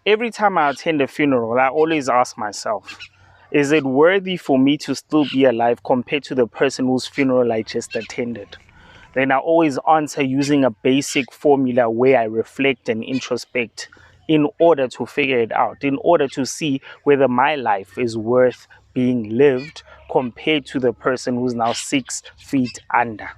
Every time I attend a funeral, I always ask myself, is it worthy for me to still be alive compared to the person whose funeral I just attended? Then I always answer using a basic formula where I reflect and introspect in order to figure it out, in order to see whether my life is worth being lived compared to the person who's now 6 feet under.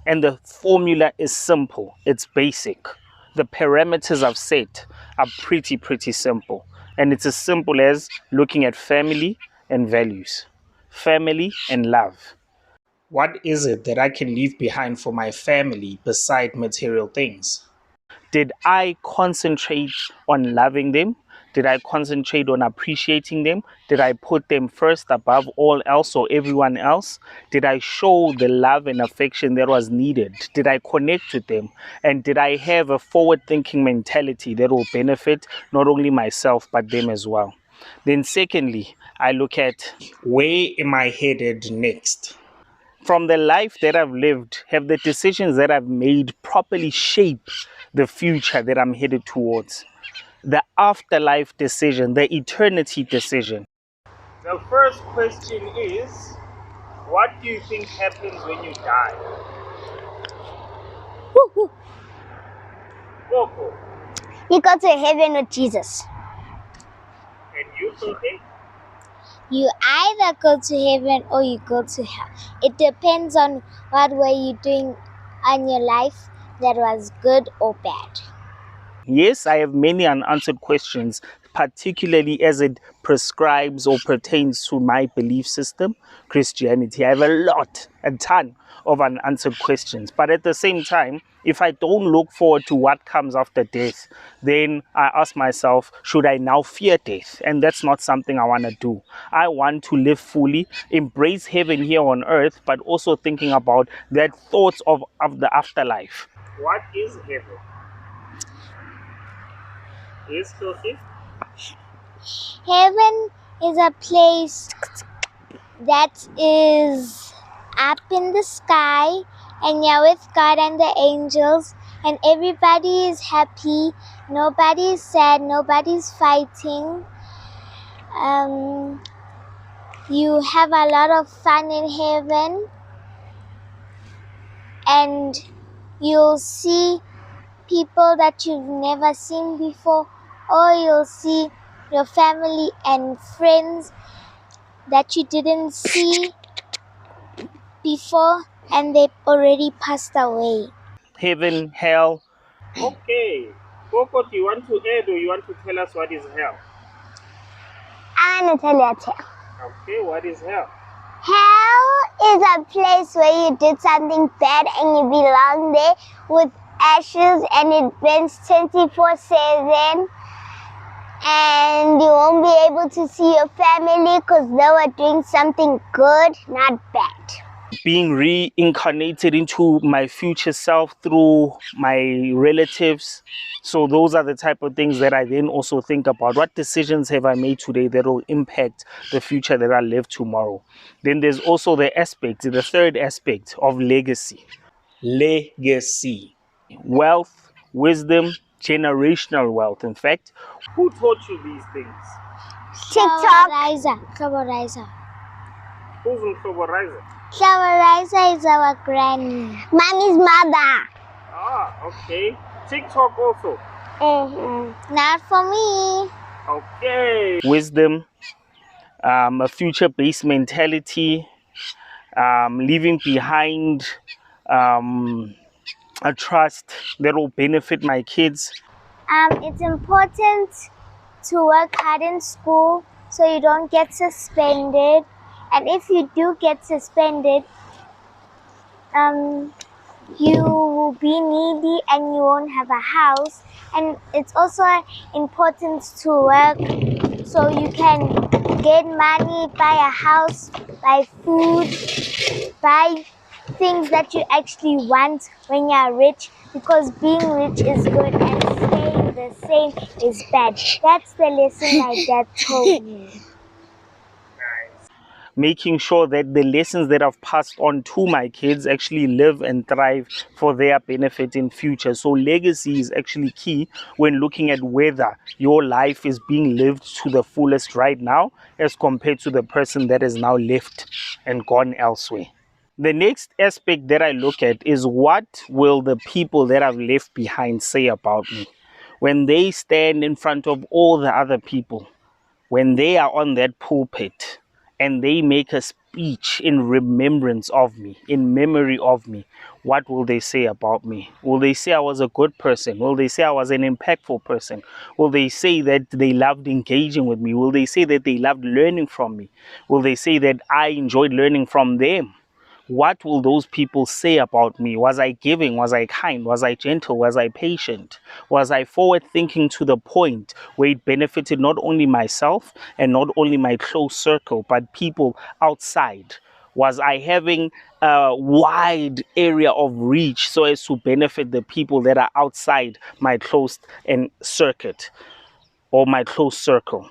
And the formula is simple, it's basic. The parameters I've set are pretty simple. And it's as simple as looking at family and values, family and love. What is it that I can leave behind for my family beside material things? Did I concentrate on loving them? Did I concentrate on appreciating them? Did I put them first above all else or everyone else? Did I show the love and affection that was needed? Did I connect with them? And did I have a forward-thinking mentality that will benefit not only myself but them as well? Then secondly, I look at where am I headed next? From the life that I've lived, have the decisions that I've made properly shaped the future that I'm headed towards? The afterlife decision, the eternity decision. The first question is, what do you think happens when you die? Woo-hoo. Coco. You go to heaven with Jesus. And you, Sophie? You either go to heaven or you go to hell. It depends on what were you doing on your life that was good or bad. Yes, I have many unanswered questions, particularly as it prescribes or pertains to my belief system, Christianity. I have a ton of unanswered questions. But at the same time, if I don't look forward to what comes after death, then I ask myself, should I now fear death? And that's not something I want to do. I want to live fully, embrace heaven here on earth, but also thinking about that thoughts of the afterlife. What is heaven? Yes, Sophie? Heaven is a place that is up in the sky, and you're with God and the angels, and everybody is happy, nobody is sad, nobody's fighting. You have a lot of fun in heaven, and you'll see people that you've never seen before, or you'll see your family and friends that you didn't see before and they've already passed away. Heaven, hell. Okay. Coco, do you want to add or you want to tell us what is hell? I want to tell you a tale. Okay, what is hell? Hell is a place where you did something bad and you belong there with ashes, and it burns 24/7, and you won't be able to see your family because they were doing something good, not bad. Being reincarnated into my future self through my relatives. So those are the type of things that I then also think about. What decisions have I made today that will impact the future that I live tomorrow? Then there's also the third aspect of legacy. Legacy. Wealth, wisdom, generational wealth. In fact, who taught you these things? TikTok. Who's in Floborizer? Floborizer is our granny. Mommy's mother. Ah, okay. TikTok also? Not for me. Okay. Wisdom, a future-based mentality, leaving behind a trust that will benefit my kids. It's important to work hard in school so you don't get suspended. And if you do get suspended, you will be needy and you won't have a house. And it's also important to work so you can get money, buy a house, buy food, buy things that you actually want when you're rich, because being rich is good and staying the same is bad. That's the lesson my dad told me. making sure that the lessons that I've passed on to my kids actually live and thrive for their benefit in future. So legacy is actually key when looking at whether your life is being lived to the fullest right now as compared to the person that is now left and gone elsewhere. The next aspect that I look at is what will the people that I've left behind say about me when they stand in front of all the other people, when they are on that pulpit and they make a speech in remembrance of me, in memory of me. What will they say about me? Will they say I was a good person? Will they say I was an impactful person? Will they say that they loved engaging with me? Will they say that they loved learning from me? Will they say that I enjoyed learning from them? What will those people say about me? Was I giving? Was I kind? Was I gentle? Was I patient? Was I forward thinking to the point where it benefited not only myself and not only my close circle, but people outside? Was I having a wide area of reach so as to benefit the people that are outside my close and circuit or my close circle?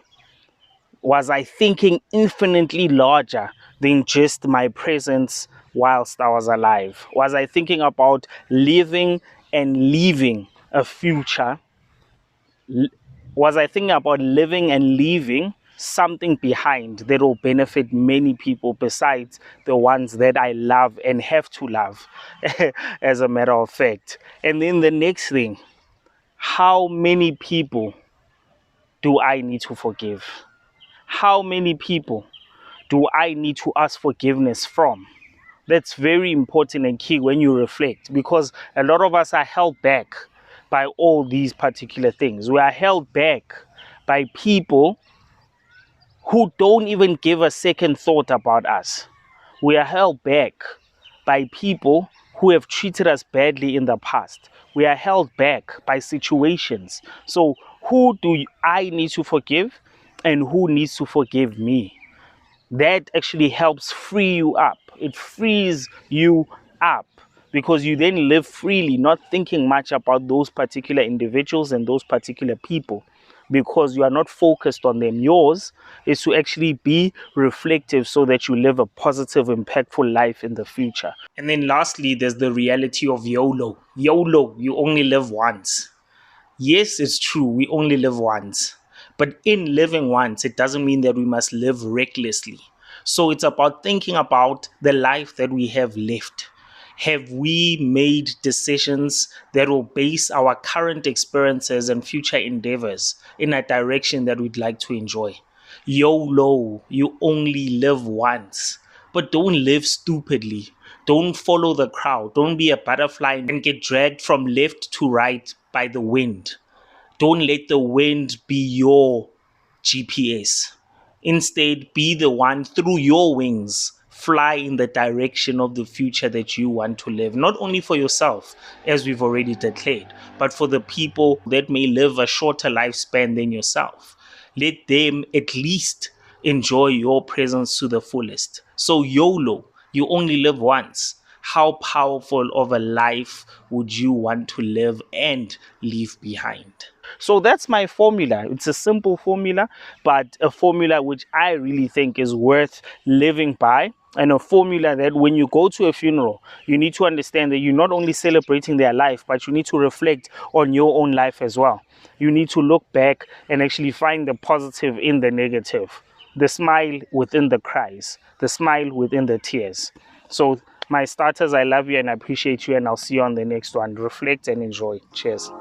Was I thinking infinitely larger than just my presence whilst I was alive? Was I thinking about living and leaving a future? Was I thinking about living and leaving something behind that will benefit many people besides the ones that I love and have to love, as a matter of fact? And then the next thing, how many people do I need to forgive? How many people do I need to ask forgiveness from? That's very important and key when you reflect, because a lot of us are held back by all these particular things. We are held back by people who don't even give a second thought about us. We are held back by people who have treated us badly in the past. We are held back by situations. So who do I need to forgive and who needs to forgive me? That actually helps free you up. It frees you up because you then live freely, not thinking much about those particular individuals and those particular people, because you are not focused on them. Yours is to actually be reflective so that you live a positive, impactful life in the future. And then lastly, there's the reality of YOLO. YOLO, you only live once. Yes, it's true, we only live once. But in living once, it doesn't mean that we must live recklessly. So it's about thinking about the life that we have lived. Have we made decisions that will base our current experiences and future endeavors in a direction that we'd like to enjoy? YOLO, you only live once. But don't live stupidly. Don't follow the crowd. Don't be a butterfly and get dragged from left to right by the wind. Don't let the wind be your GPS. Instead, be the one through your wings. Fly in the direction of the future that you want to live. Not only for yourself, as we've already declared, but for the people that may live a shorter lifespan than yourself. Let them at least enjoy your presence to the fullest. So YOLO, you only live once. How powerful of a life would you want to live and leave behind? So that's my formula. It's a simple formula, but a formula which I really think is worth living by, and a formula that when you go to a funeral, you need to understand that you're not only celebrating their life, but you need to reflect on your own life as well. You need to look back and actually find the positive in the negative, the smile within the cries, the smile within the tears. So my starters, I love you and I appreciate you, and I'll see you on the next one. Reflect and enjoy. Cheers.